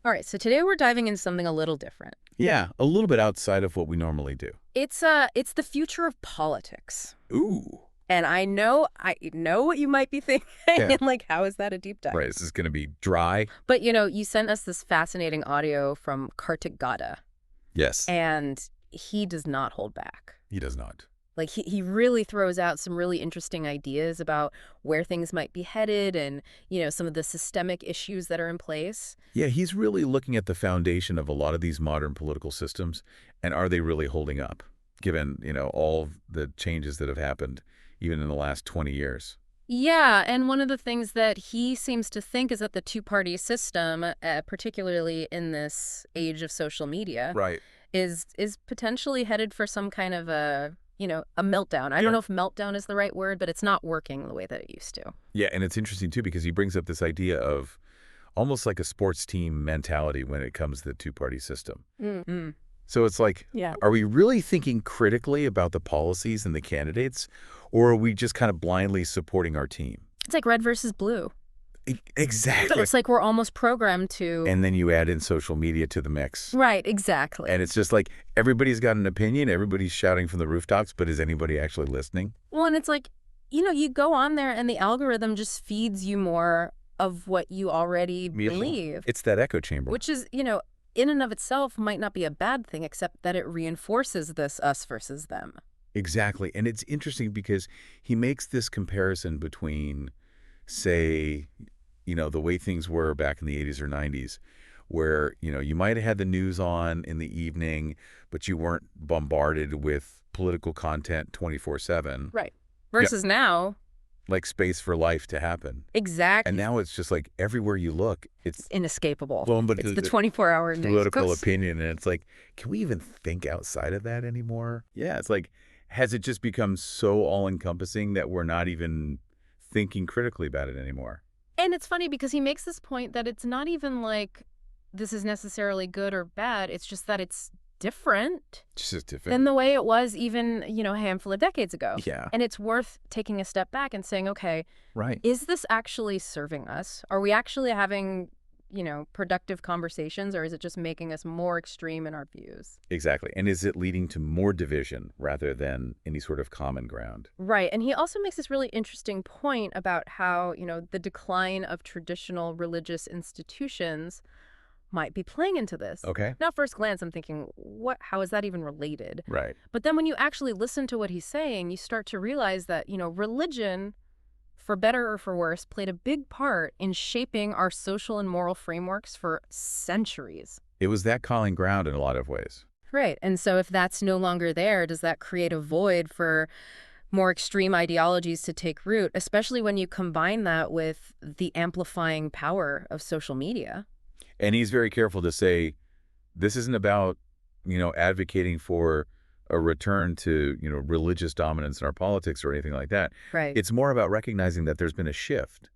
All right, so today we're diving into something a little different. Yeah, a little bit outside of what we normally do. It's the future of politics. Ooh. And I know what you might be thinking. Yeah. Like, how is that a deep dive? Right, this is going to be dry. But, you sent us this fascinating audio from Kartik Gada, Yes. and he does not hold back. He does not. Like, he really throws out some really interesting ideas about where things might be headed and, some of the systemic issues that are in place. Yeah, he's really looking at the foundation of a lot of these modern political systems, and are they really holding up, given, all of the changes that have happened, even in the last 20 years. Yeah, and one of the things that he seems to think is that the two-party system, particularly in this age of social media, Right. is potentially headed for some kind of a meltdown. I don't know if meltdown is the right word, but it's not working the way that it used to. Yeah, and it's interesting, too, because he brings up this idea of almost like a sports team mentality when it comes to the two-party system. Mm-hmm. So it's like, Yeah. Are we really thinking critically about the policies and the candidates, or are we just kind of blindly supporting our team? It's like red versus blue. Exactly. It's like we're almost programmed to... And then you add in social media to the mix. Right, exactly. And it's just like everybody's got an opinion, everybody's shouting from the rooftops, but is anybody actually listening? Well, and it's like, you go on there and the algorithm just feeds you more of what you already believe. It's that echo chamber. Which is, in and of itself might not be a bad thing, except that it reinforces this us versus them. Exactly. And it's interesting because he makes this comparison between, say, the way things were back in the 80s or 90s, where, you might have had the news on in the evening, but you weren't bombarded with political content 24/7. Right. Versus now. Like space for life to happen. Exactly. And now it's just like everywhere you look, it's inescapable. Well, but it's the 24-hour news. Political opinion. And it's like, can we even think outside of that anymore? Yeah, it's like, has it just become so all-encompassing that we're not even thinking critically about it anymore? And it's funny because he makes this point that it's not even like this is necessarily good or bad. It's just that it's different. Just different than the way it was even, a handful of decades ago. Yeah. And it's worth taking a step back and saying, okay, right. Is this actually serving us? Are we actually having, productive conversations, or is it just making us more extreme in our views? Exactly. And is it leading to more division rather than any sort of common ground? Right. And he also makes this really interesting point about how, the decline of traditional religious institutions might be playing into this. Okay. Now, at first glance, I'm thinking, how is that even related? Right. But then when you actually listen to what he's saying, you start to realize that, religion, for better or for worse, played a big part in shaping our social and moral frameworks for centuries. It was that common ground in a lot of ways. Right. And so if that's no longer there, does that create a void for more extreme ideologies to take root, especially when you combine that with the amplifying power of social media? And he's very careful to say, this isn't about, advocating for a return to, religious dominance in our politics or anything like that. Right. It's more about recognizing that there's been a shift.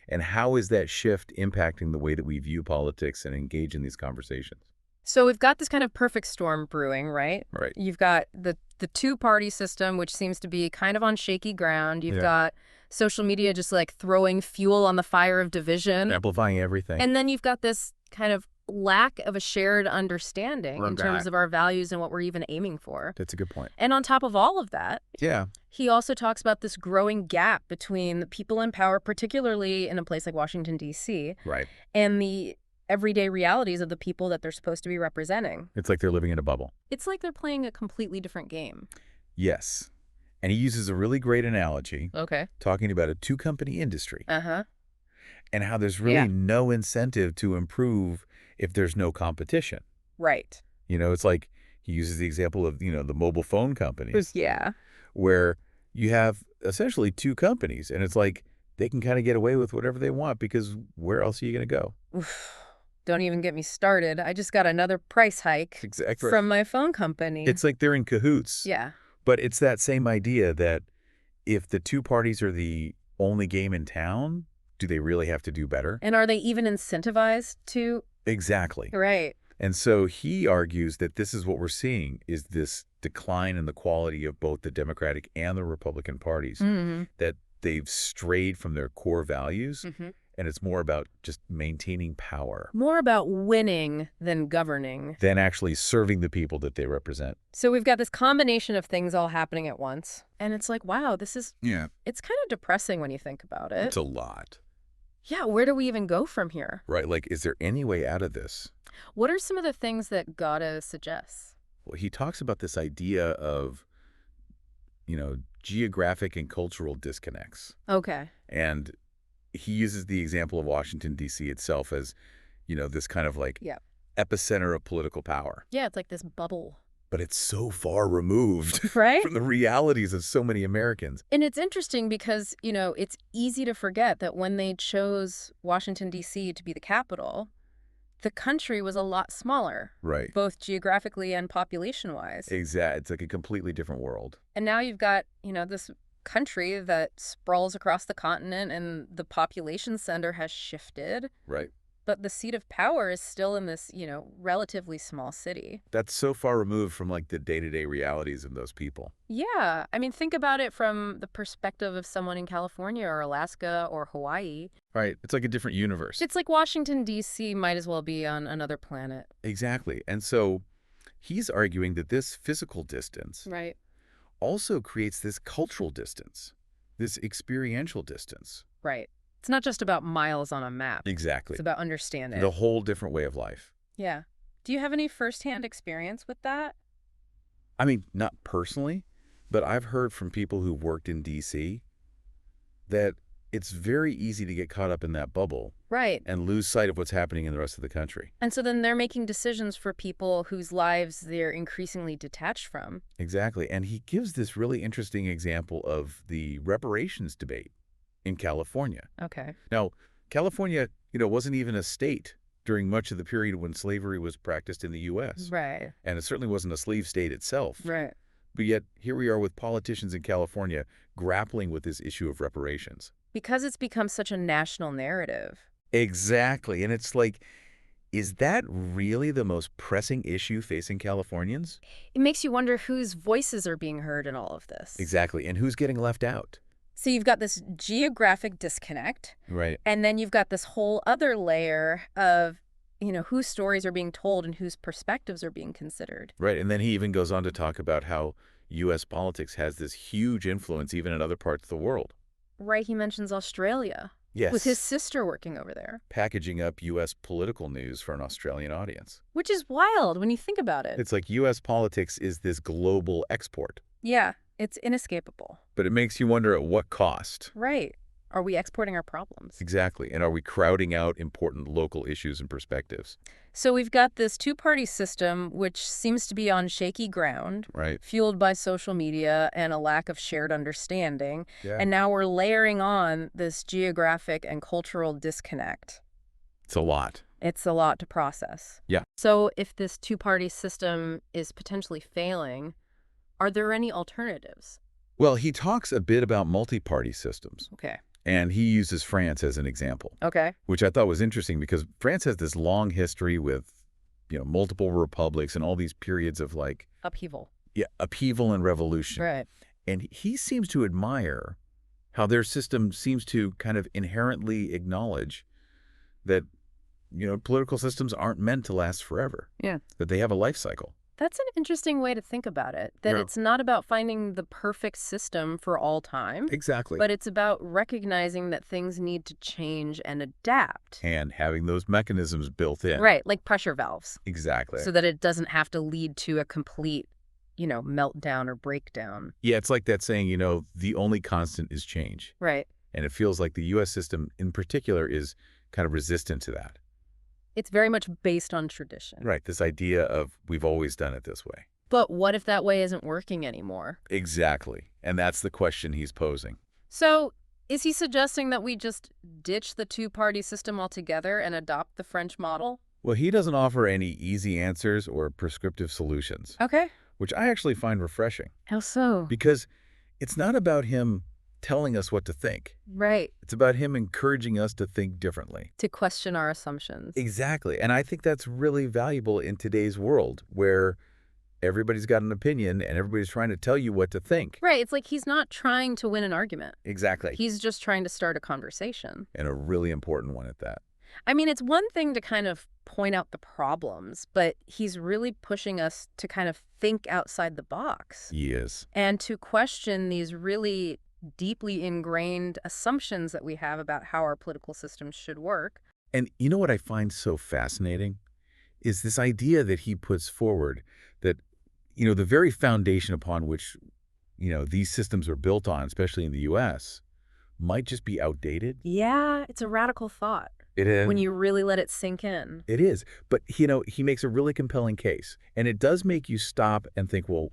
And how is that shift impacting the way that we view politics and engage in these conversations? So we've got this kind of perfect storm brewing, right? Right. You've got the two-party system, which seems to be kind of on shaky ground. You've got social media just like throwing fuel on the fire of division. Amplifying everything. And then you've got this kind of lack of a shared understanding in terms of our values and what we're even aiming for. That's a good point. And on top of all of that, he also talks about this growing gap between the people in power, particularly in a place like Washington, D.C., right, and the everyday realities of the people that they're supposed to be representing. It's like they're living in a bubble. It's like they're playing a completely different game. Yes. And he uses a really great analogy. Okay. Talking about a two-company industry. Uh-huh. And how there's really no incentive to improve if there's no competition. Right. It's like he uses the example of, the mobile phone companies. Yeah. Where you have essentially two companies, and it's like they can kind of get away with whatever they want because where else are you going to go? Oof. Don't even get me started. I just got another price hike from my phone company. It's like they're in cahoots. Yeah. But it's that same idea that if the two parties are the only game in town, do they really have to do better? And are they even incentivized to? Exactly. Right. And so he argues that this is what we're seeing, is this decline in the quality of both the Democratic and the Republican parties, that they've strayed from their core values And it's more about just maintaining power More about winning than governing. than actually serving the people that they represent. So we've got this combination of things all happening at once. And it's like, wow, Yeah, it's kind of depressing when you think about it. it's a lot. Yeah, where do we even go from here? Right, like, is there any way out of this? What are some of the things that Gada suggests? Well, he talks about this idea of, geographic and cultural disconnects. Okay. And he uses the example of Washington, D.C. itself as, this kind of like Yeah. epicenter of political power. Yeah, it's like this bubble. But it's so far removed Right? from the realities of so many Americans. And it's interesting because, it's easy to forget that when they chose Washington, D.C. to be the capital, the country was a lot smaller, Right. both geographically and population-wise. Exactly. It's like a completely different world. And now you've got, this country that sprawls across the continent and the population center has shifted, Right. but the seat of power is still in this, relatively small city. That's so far removed from like the day-to-day realities of those people. Yeah. I mean, think about it from the perspective of someone in California or Alaska or Hawaii. Right. It's like a different universe. It's like Washington, D.C. might as well be on another planet. Exactly. And so he's arguing that this physical distance Right. also creates this cultural distance, this experiential distance. Right. It's not just about miles on a map. Exactly. It's about understanding. The whole different way of life. Yeah. Do you have any firsthand experience with that? I mean, not personally, but I've heard from people who worked in D.C. that it's very easy to get caught up in that bubble Right. and lose sight of what's happening in the rest of the country. And so then they're making decisions for people whose lives they're increasingly detached from. Exactly. And he gives this really interesting example of the reparations debate in California. Okay. Now, California, wasn't even a state during much of the period when slavery was practiced in the U.S. Right. And it certainly wasn't a slave state itself. Right. But yet, here we are with politicians in California grappling with this issue of reparations. Because it's become such a national narrative. Exactly. And it's like, is that really the most pressing issue facing Californians? It makes you wonder whose voices are being heard in all of this. Exactly. And who's getting left out? So you've got this geographic disconnect, Right. and then you've got this whole other layer of, whose stories are being told and whose perspectives are being considered. Right. And then he even goes on to talk about how U.S. politics has this huge influence even in other parts of the world. Right, he mentions Australia. Yes. With his sister working over there. Packaging up U.S. political news for an Australian audience. Which is wild when you think about it. It's like U.S. politics is this global export. Yeah, it's inescapable. But it makes you wonder at what cost. Right. Are we exporting our problems? Exactly. And are we crowding out important local issues and perspectives? So we've got this two-party system, which seems to be on shaky ground, Right. fueled by social media and a lack of shared understanding. Yeah. And now we're layering on this geographic and cultural disconnect. It's a lot. It's a lot to process. Yeah. So if this two-party system is potentially failing, are there any alternatives? Well, he talks a bit about multi-party systems, Okay. and he uses France as an example, Okay. which I thought was interesting because France has this long history with, multiple republics and all these periods of like, Upheaval. upheaval and revolution. Right. And he seems to admire how their system seems to kind of inherently acknowledge that, political systems aren't meant to last forever. Yeah. That they have a life cycle. That's an interesting way to think about it, that Yeah. it's not about finding the perfect system for all time, Exactly. but it's about recognizing that things need to change and adapt. And having those mechanisms built in. Right, like pressure valves, Exactly. so that it doesn't have to lead to a complete, meltdown or breakdown. Yeah, it's like that saying, the only constant is change. Right. And it feels like the U.S. system in particular is kind of resistant to that. It's very much based on tradition. Right, this idea of we've always done it this way. But what if that way isn't working anymore? Exactly. And that's the question he's posing. So is he suggesting that we just ditch the two-party system altogether and adopt the French model? Well, he doesn't offer any easy answers or prescriptive solutions, Okay. which I actually find refreshing How so? because it's not about him telling us what to think. Right. It's about him encouraging us to think differently. To question our assumptions. Exactly. And I think that's really valuable in today's world where, everybody's got an opinion and everybody's trying to tell you what to think. Right. It's like he's not trying to win an argument. Exactly. He's just trying to start a conversation. And a really important one at that. I mean, it's one thing to kind of point out the problems, but he's really pushing us to kind of think outside the box He is. and to question these really deeply ingrained assumptions that we have about how our political systems should work. And you know what I find so fascinating is this idea that he puts forward that, the very foundation upon which, these systems are built on, especially in the U.S., might just be outdated. Yeah, it's a radical thought It is. when you really let it sink in. It is. But, he makes a really compelling case. And it does make you stop and think, well,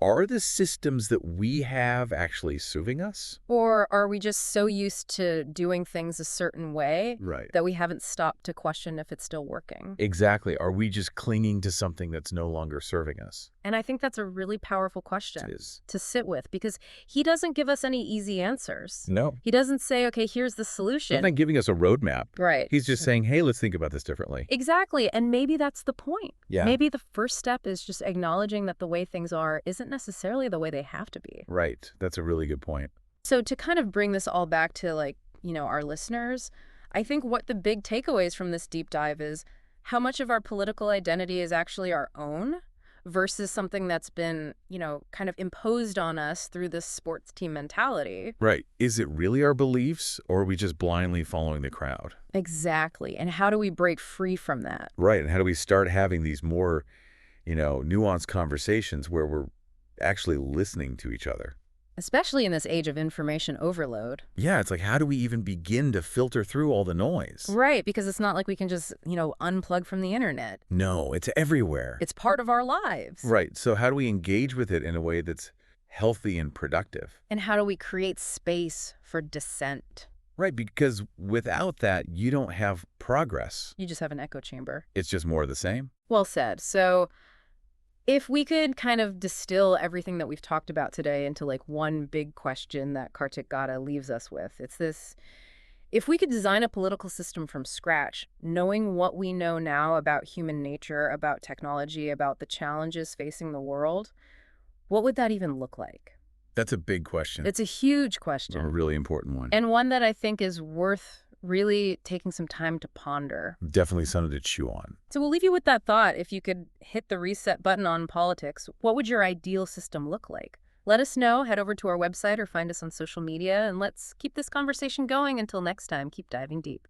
are the systems that we have actually serving us? Or are we just so used to doing things a certain way Right. that we haven't stopped to question if it's still working? Exactly. Are we just clinging to something that's no longer serving us? And I think that's a really powerful question It is. to sit with, because he doesn't give us any easy answers. No. He doesn't say, okay, here's the He's solution. not giving us a roadmap. Right. He's just saying, hey, let's think about this differently. Exactly. And maybe that's the point. Yeah. Maybe the first step is just acknowledging that the way things are isn't necessarily the way they have to be. Right. That's a really good point. So to kind of bring this all back to our listeners, I think what the big takeaways from this deep dive is how much of our political identity is actually our own versus something that's been, kind of imposed on us through this sports team mentality. Right. Is it really our beliefs, or are we just blindly following the crowd? Exactly. And how do we break free from that? Right. And how do we start having these more, nuanced conversations where we're actually listening to each other? Especially in this age of information overload. Yeah, it's like, how do we even begin to filter through all the noise? Right, because it's not like we can just, unplug from the internet. No, it's everywhere. It's part of our lives. Right. So how do we engage with it in a way that's healthy and productive? And how do we create space for dissent? Right, because without that, you don't have progress. You just have an echo chamber. It's just more of the same. Well said. So if we could kind of distill everything that we've talked about today into one big question that Kartik Gata leaves us with, it's this: if we could design a political system from scratch, knowing what we know now about human nature, about technology, about the challenges facing the world, what would that even look like? That's a big question. It's a huge a question, really important one. and one that I think is worth really taking some time to ponder. Definitely something to chew on. So we'll leave you with that thought. If you could hit the reset button on politics, what would your ideal system look like? Let us know. Head over to our website or find us on social media, and let's keep this conversation going. Until next time, keep diving deep.